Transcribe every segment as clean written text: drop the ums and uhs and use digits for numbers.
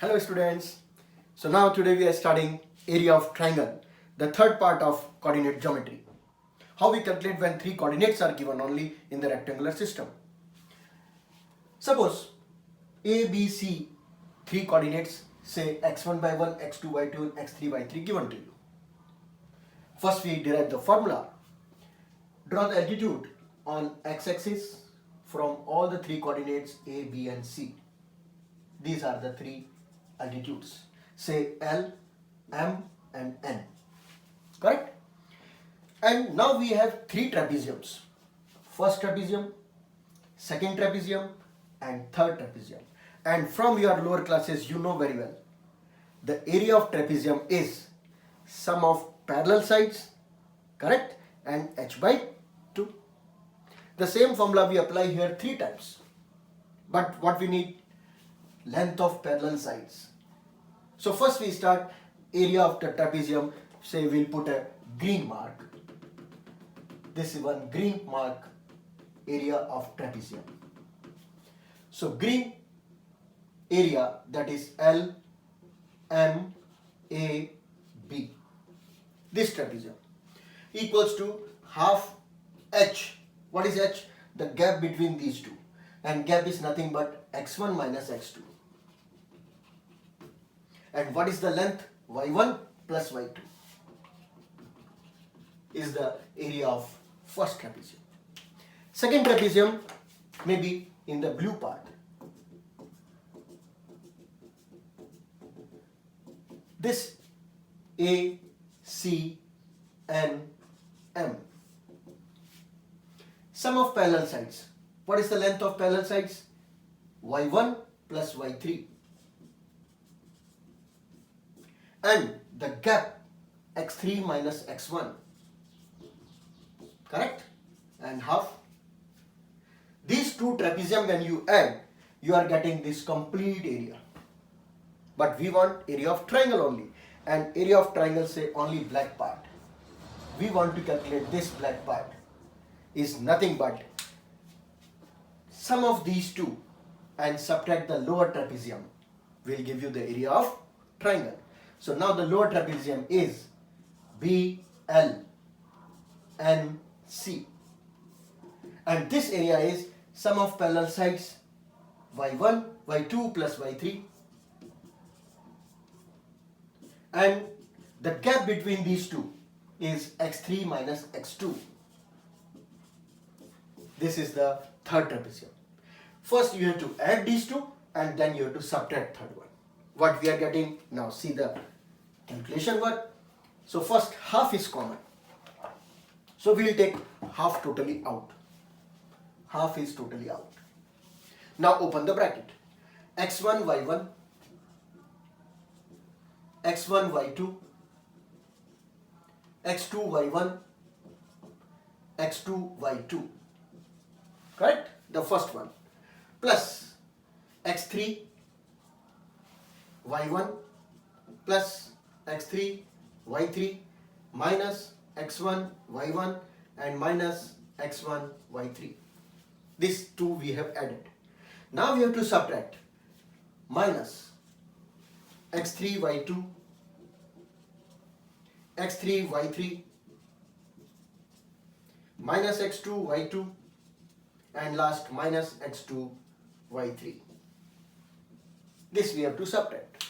Hello students. So now today we are studying area of triangle, the third part of coordinate geometry. How we calculate when three coordinates are given only in the rectangular system. Suppose A, B, C, three coordinates, say x1 by 1, x2 by 2 and x3 by 3 given to you. First we derive the formula. Draw the altitude on x-axis from all the three coordinates A, B and C. These are the three altitudes, say L, M and N, correct? And now we have three trapeziums, first trapezium, second trapezium and third trapezium. And from your lower classes you know very well, the area of trapezium is sum of parallel sides, correct, and h by 2. The same formula we apply here three times, but what we need, length of parallel sides. So first we start area of the trapezium, say we'll put a green mark. This is one green mark, area of trapezium. So green area, that is L, M, A, B. This trapezium equals to half H. What is H? The gap between these two. And gap is nothing but x1 minus x2. And what is the length? y1 plus y2 is the area of first trapezium. Second trapezium may be in the blue part. This A, C, N, M. Sum of parallel sides. What is the length of parallel sides? y1 plus y3. And the gap x3 minus x1, correct, and half. These two trapezium when you add, you are getting this complete area. But we want area of triangle only, and area of triangle say only black part. We want to calculate this black part is nothing but sum of these two and subtract the lower trapezium will give you the area of triangle. So now the lower trapezium is BLNC, and this area is sum of parallel sides y1, y2 plus y3, and the gap between these two is x3 minus x2. This is the third trapezium. First you have to add these two and then you have to subtract third one. What we are getting now, see the calculation work. So first half is common. So we will take half totally out. Half is totally out. Now open the bracket. x1 y1, x1 y2, x2 y1, x2 y2. Correct? The first one. Plus x3 y1 plus x3 y3 minus x1 y1 and minus x1 y3. These two we have added. Now we have to subtract minus x3 y2, x3 y3 minus x2 y2 and last minus x2 y3. This we have to subtract.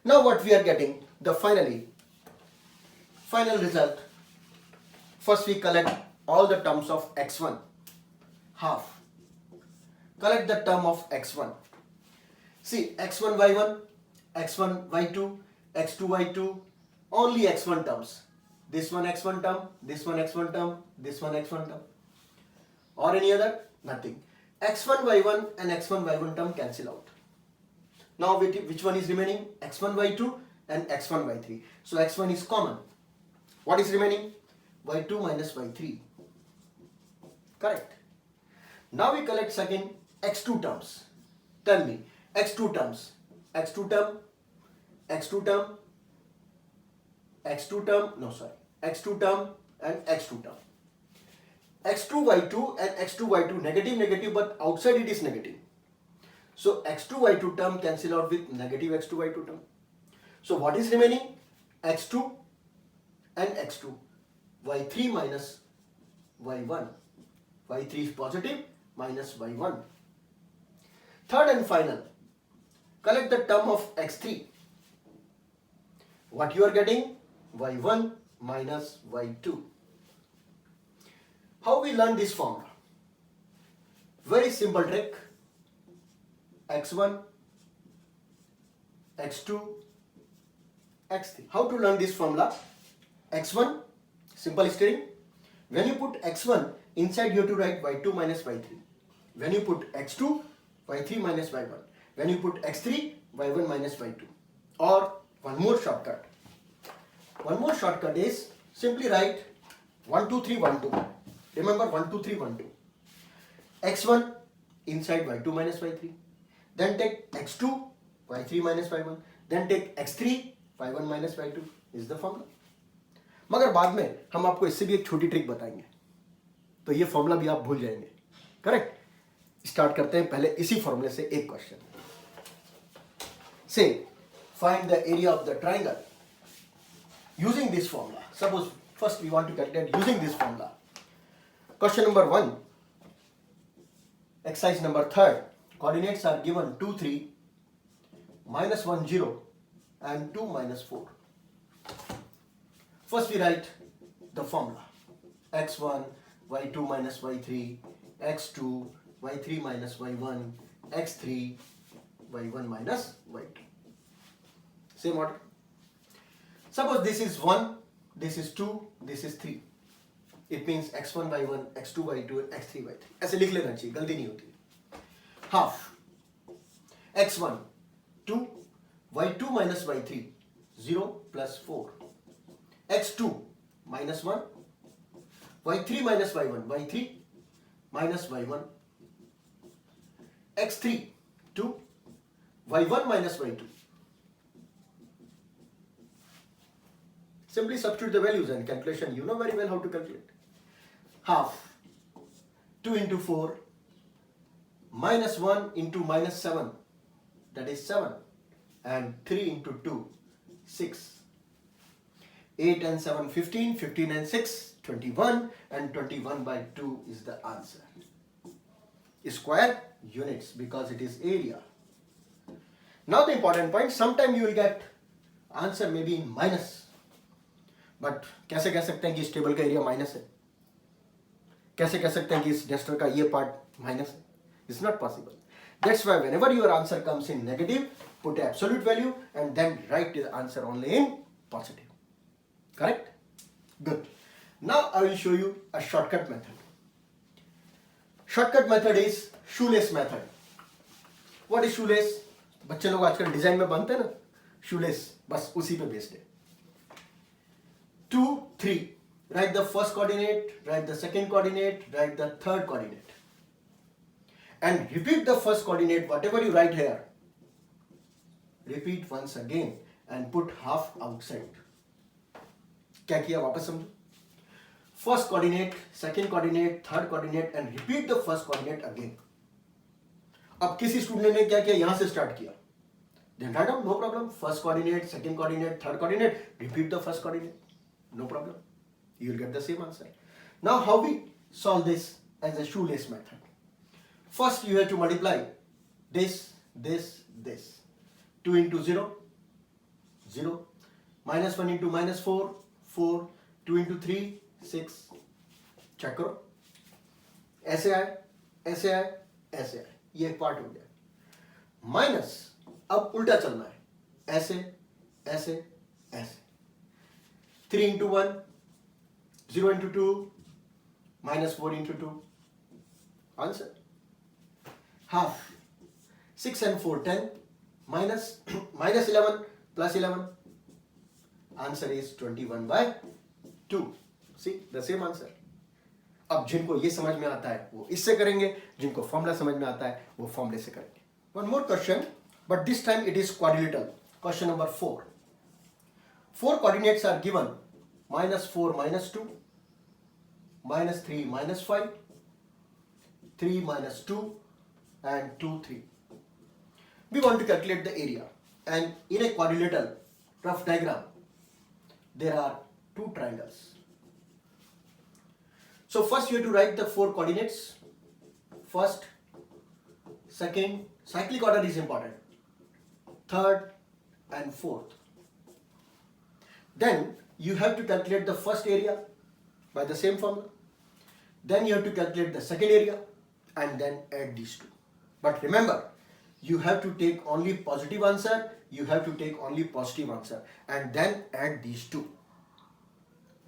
Now what we are getting, the final result. First we collect all the terms of x1, half. Collect the term of x1. See, x1 y1, x1 y2, x2 y2, only x1 terms. This one x1 term, this one x1 term, this one x1 term. Or any other? Nothing. x1 y1 and x1 y1 term cancel out. Now which one is remaining? x1 y2 and x1 y3. So x1 is common. What is remaining? y2 minus y3. Correct. Now we collect second x2 terms. Tell me, x2 terms. x2 term, x2 term, x2 term, no sorry, x2 term and x2 term. x2 y2 and x2 y2 negative, but outside it is negative. So x2 y2 term cancel out with negative x2 y2 term. So what is remaining? x2 and x2. y3 minus y1. y3 is positive minus y1. Third and final. Collect the term of x3. What you are getting? y1 minus y2. How we learn this formula? Very simple trick. x1, x2, x3. How to learn this formula? x1, simple steering. When you put x1, inside you have to write y2 minus y3. When you put x2, y3 minus y1. When you put x3, y1 minus y2. Or one more shortcut. One more shortcut is simply write 1, 2, 3, 1, 2. Remember 1, 2, 3, 1, 2. x1 inside y2 minus y3. Then take x2, y3 minus y1. Then take x3, y1 minus y2 is the formula. मगर बाद में हम आपको इससे भी एक छोटी trick बताएंगे, तो ये फॉर्मूला भी आप भूल जाएंगे. करेक्ट. स्टार्ट करते हैं पहले इसी फॉर्मूले से एक क्वेश्चन. से find the area of the triangle using this formula. Suppose first we want to calculate using this formula. Question number 1, exercise number 3rd. Coordinates are given 2, 3, minus 1, 0 and 2, minus 4. First we write the formula. x1, y2 minus y3, x2, y3 minus y1, x3, y1 minus y2. Same order. Suppose this is 1, this is 2, this is 3. It means x1, y1, x2, y2 and x3, y3. ऐसे लिख लेना चाहिए, गलती नहीं होती. Half x1 2, y2 minus y3 0 plus 4, x2 minus 1, y3 minus y1, y3 minus y1, x3 2, y1 minus y2. Simply substitute the values and calculation. You know very well how to calculate. Half 2 into 4 minus 1 into minus 7, that is 7, and 3 into 2, 6. 8 and 7, 15, 15 and 6, 21, and 21 by 2 is the answer. Square units because it is area. Now the important point, sometime you will get answer maybe in minus. But कैसे कह सकते हैं कि इस table का area minus है? कैसे कह सकते हैं कि इस डस्टर का ये पार्ट माइनस है? It's not possible. That's why whenever your answer comes in negative, put absolute value and then write the answer only in positive. Correct? Good. Now I will show you a shortcut method. Shortcut method is shoelace method. What is shoelace? बच्चे लोग आजकल design में बनते हैं ना, shoelace, बस उसी पे बेस्ड है. 2, 3. Write the first coordinate, write the second coordinate, write the third coordinate. And repeat the first coordinate, whatever you write here. Repeat once again and put half outside. क्या किया वापस समझो. First coordinate, second coordinate, third coordinate and repeat the first coordinate again. अब किसी student ने क्या किया, यहां से स्टार्ट किया. Then write down, no problem. First coordinate, second coordinate, third coordinate, repeat the first coordinate. No problem. You will get the same answer. Now how we solve this as a shoelace method? First you have to multiply this, this, this. 2 into 0, 0. Minus 1 into minus 4, 4. 2 into 3, 6. Check करो. ऐसे आए, ऐसे आए, ऐसे आए. ये एक part हो गया. माइनस, अब उल्टा चलना है. ऐसे, ऐसे, ऐसे. 3 into 1, 0 into 2, minus 4 into 2. Answer. Half. 6 and 4, 10. Minus 11 plus 11. Answer is 21 by 2. See, the same answer. अब जिनको ये समझ में आता है वो इससे करेंगे, जिनको फॉर्मूला समझ में आता है वो फॉर्मूले से करेंगे. One more question, but this time it is quadrilateral. Question number 4. 4 coordinates are given. Minus 4, minus 2, minus 3, minus 5, 3, minus 2, and 2, 3. We want to calculate the area, and in a quadrilateral rough diagram there are two triangles. So first you have to write the four coordinates. First, second, cyclic order is important, third and fourth. Then you have to calculate the first area by the same formula. Then you have to calculate the second area and then add these two. But remember, you have to take only positive answer, you have to take only positive answer and then add these two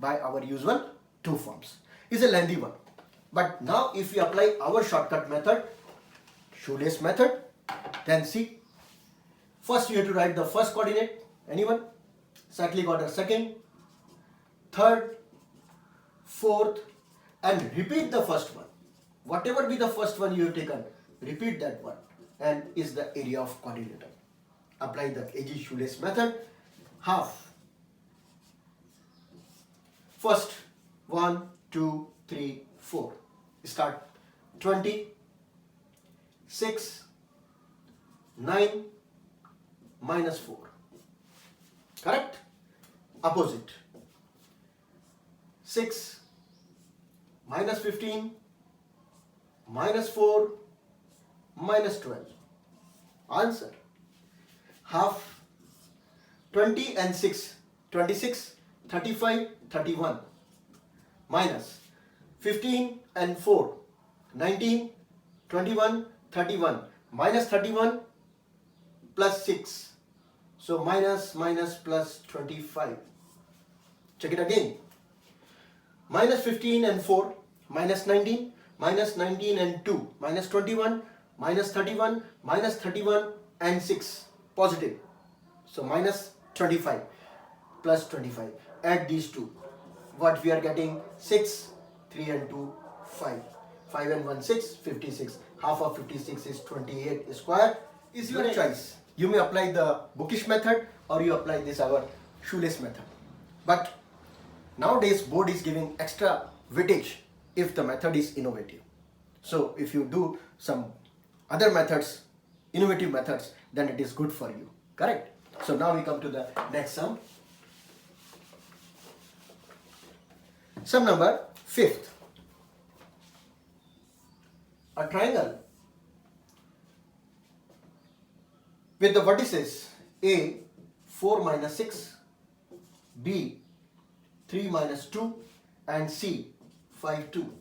by our usual two forms. It's a lengthy one. But now if we apply our shortcut method, shoelace method, then see. First you have to write the first coordinate, anyone? Cyclic order second, third, fourth, and repeat the first one. Whatever be the first one you have taken, repeat that one and is the area of quadrilateral. Apply the AJAY shoelace method. Half. First 1, 2, 3, 4. Start 20, 6, 9, minus 4. Correct? Opposite. 6, minus 15, minus 4, minus 12. Answer. Half. 20 and 6, 26, 35, 31. Minus 15 and 4, 19, 21, 31. Minus 31 plus 6. So minus plus 25. Check it again. Minus 15 and 4, minus 19 and 2, minus 21, minus 31, minus 31 and 6, positive. So minus 25 plus 25. Add these two. What we are getting? 6, 3 and 2, 5. 5 and 1, 6, 56. Half of 56 is 28 square. Is your choice. You may apply the bookish method or you apply this our shoelace method. But nowadays board is giving extra weightage if the method is innovative. So if you do some other methods, innovative methods, then it is good for you. Correct? So now we come to the next sum. Sum number 5th. A triangle with the vertices A 4 minus 6, B 3 minus 2 and C 5, 2.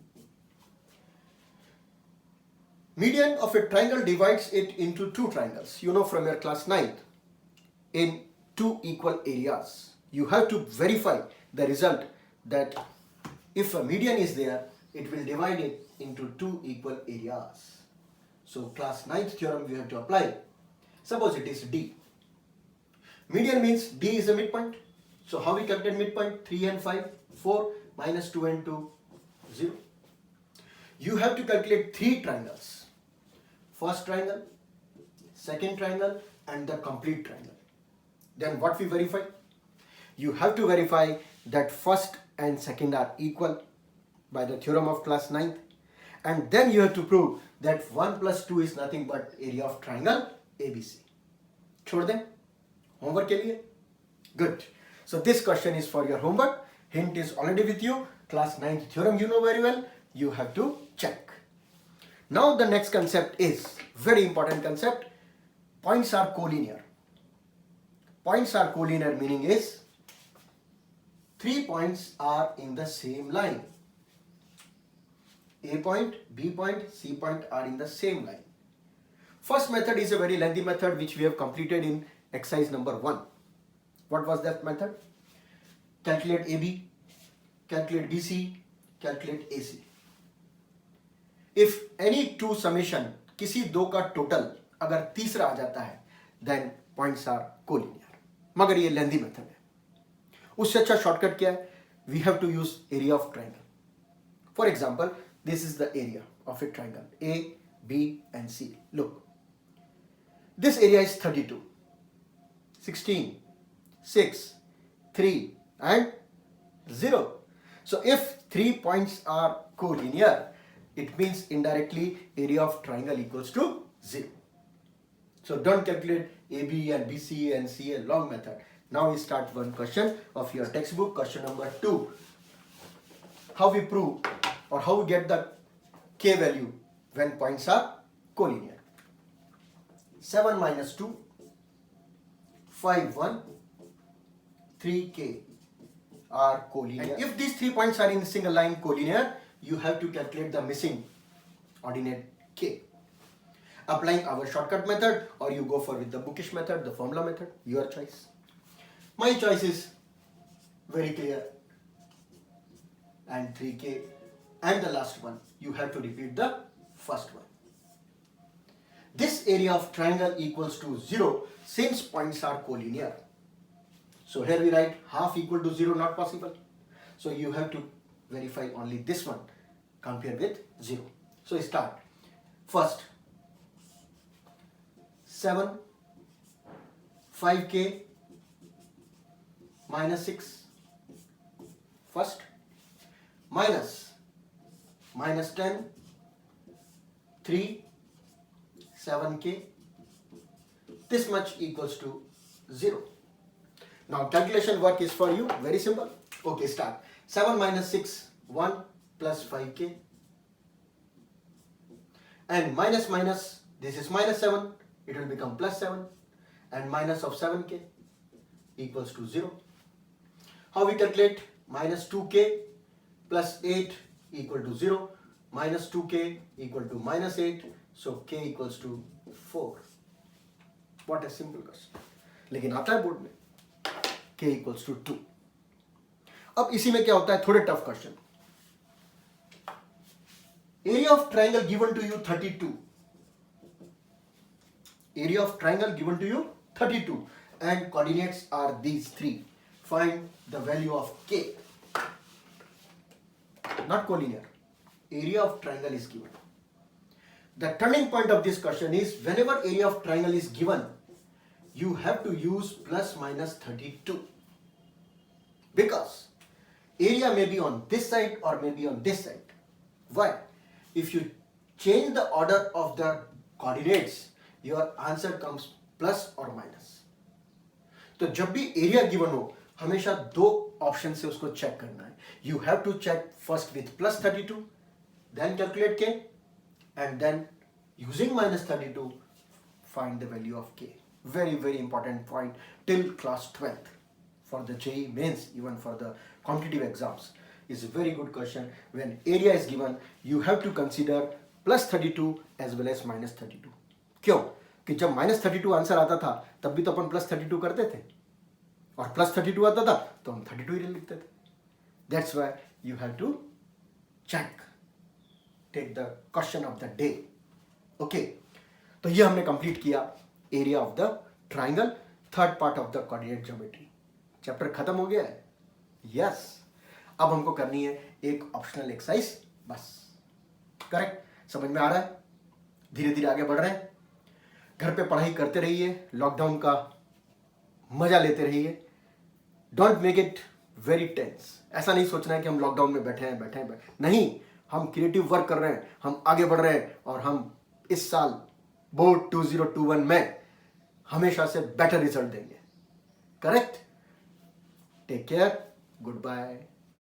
Median of a triangle divides it into two triangles. You know from your class 9th, in two equal areas. You have to verify the result that if a median is there, it will divide it into two equal areas. So class 9th theorem we have to apply. Suppose it is D. Median means D is a midpoint. So how we calculate midpoint? 3 and 5, 4 minus 2 and 2, 0. You have to calculate three triangles. First triangle, second triangle and the complete triangle. Then what we verify? You have to verify that first and second are equal by the theorem of class 9th. And then you have to prove that 1 plus 2 is nothing but area of triangle ABC. छोड़ दें homework के लिए? Good. So this question is for your homework. Hint is already with you. Class 9th theorem you know very well. You have to check. Now the next concept is very important concept. Points are collinear. Points are collinear meaning is 3 points are in the same line. A point, B point, C point are in the same line. First method is a very lengthy method which we have completed in exercise number 1. What was that method? Calculate AB, calculate BC, calculate AC. If any two summation, किसी दो का total अगर तीसरा आ जाता है, then points are collinear. मगर ये lengthy method है. उससे अच्छा shortcut क्या है? We have to use area of triangle. For example, this is the area of a triangle A, B and C. Look, this area is 32, 16, 6, 3 and 0. So if 3 points are collinear, it means indirectly area of triangle equals to 0. So don't calculate AB and BC and CA, long method. Now we start one question of your textbook, question number 2. How we prove or how we get the K value when points are collinear. 7 minus 2, 5, 1, 3K are collinear. And if these 3 points are in single line collinear, you have to calculate the missing ordinate K. Applying our shortcut method, or you go for with the bookish method, the formula method, your choice. My choice is very clear. And 3K. And the last one, you have to repeat the first one. This area of triangle equals to 0 since points are collinear. So here we write half equal to 0, not possible. So you have to verify only this one, compare with 0. So start. First, 7, 5K minus 6. First, minus 10, 3, 7K. This much equals to 0. Now calculation work is for you, very simple. Okay, start. 7 minus 6, 1 plus 5K. And minus minus, this is minus 7, it will become plus 7. And minus of 7K equals to 0. How we calculate? Minus 2K plus 8 equal to 0. Minus 2K equal to minus 8. So K equals to 4. What a simple question. लेकिन आता है board में K equals to 2. अब इसी में क्या होता है, थोड़े tough question. Area of triangle given to you 32. Area of triangle given to you 32 and coordinates are these 3. Find the value of K. Not collinear. Area of triangle is given. The turning point of this question is whenever area of triangle is given, you have to use plus minus 32. Because area may be on this side or may be on this side. Why? If you change the order of the coordinates, your answer comes plus or minus. तो जब भी area given हो हमेशा दो option से उसको check करना है. You have to check first with plus 32, then calculate K, and then using minus 32 find the value of K. Very, very important point till class 12th for the JEE mains, even for the competitive exams. Is a very good question. When area is given, you have to consider plus 32 as well as minus 32. क्यों? कि जब minus 32 answer आता था तब भी तो अपन plus 32 करते थे और plus 32 आता था तो हम 32 ही लिखते थे. That's why you have to check. Take the question of the day. Okay. तो ये हमने कंप्लीट किया area of the triangle, third part of the coordinate geometry. Chapter खत्म हो गया है. यस. अब हमको करनी है एक ऑप्शनल एक्सरसाइज बस. करेक्ट? समझ में आ रहा है? धीरे धीरे आगे बढ़ रहे हैं. घर पे पढ़ाई करते रहिए, लॉकडाउन का मजा लेते रहिए. Don't make it very tense. ऐसा नहीं सोचना है कि हम लॉकडाउन में बैठे हैं. नहीं, हम क्रिएटिव वर्क कर रहे हैं, हम आगे बढ़ रहे हैं और हम इस साल बोर्ड 2021 में हमेशा से बेटर रिजल्ट देंगे. Correct? Take care. Good bye.